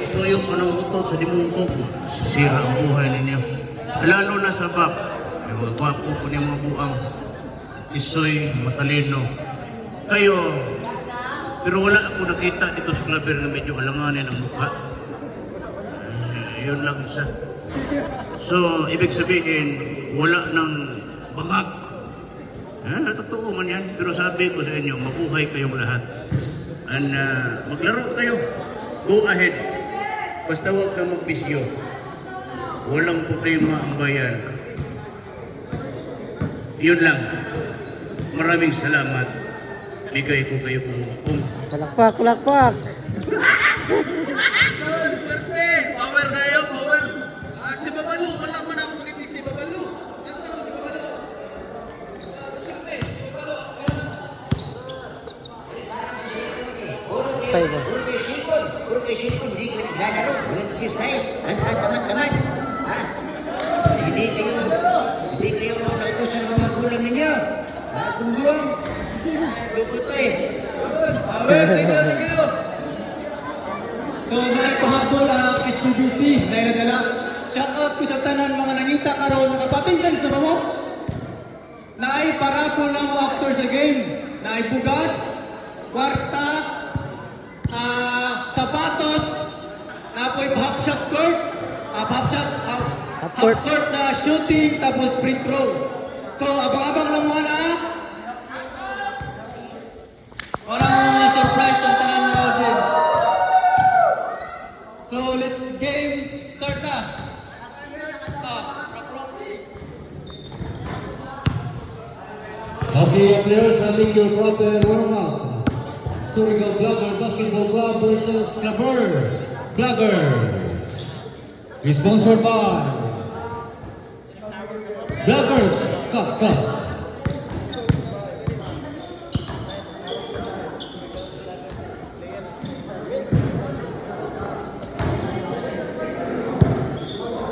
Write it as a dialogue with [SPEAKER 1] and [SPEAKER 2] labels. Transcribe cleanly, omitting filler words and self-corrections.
[SPEAKER 1] Suyok ko ng utot sa dimungkog, sisira ang buhay ninyo. Lalo na sa bab, mga gwapo po niyo mga buang, isoy, matalino. Kayo, pero wala ako nakita dito sa Claver na medyo alanganin ang mukha. Yun lang isa. So, ibig sabihin, wala ng bangag. Totoo man yan. Pero sabi ko sa inyo, mabuhay kayong lahat. And maglaro kayo. Go ahead. Basta huwag na magbisyo. Walang problema ang bayan. Yun lang. Maraming salamat. Bigay ko kayo kung
[SPEAKER 2] Palakpak, palakpak.
[SPEAKER 1] Swerte! Power kayo, power! Si Babalo, wala man ako makiti si Babalo. Yes, si Babalo. Swerte, si Babalo.
[SPEAKER 2] Pwede.
[SPEAKER 3] Puro kay Sipon, hindi ko naglalaro. Walang exercise. Tamad-tamad. Hindi kayo nautosan ng mga magulang ninyo. Kung buwan. Lukot ko eh.
[SPEAKER 4] Power, thank you. So, naipahapol ang SPBC na inadala. Shout out ko sa tanan mga nangita karon kapatid sa mo. Naiparapol ng after sa game. Naibugas, kwarta, sapatos, napoy half shot court, half court na shooting, tapos free throw. So, abang-abang lang muna. Parang mga surprise ang tanan ng audience. So, let's game start na.
[SPEAKER 5] Okay, players having your proper warm-up. Surigao Blogger Basketball Club versus Claver Bloggers. Sponsored by Bloggers. Cup.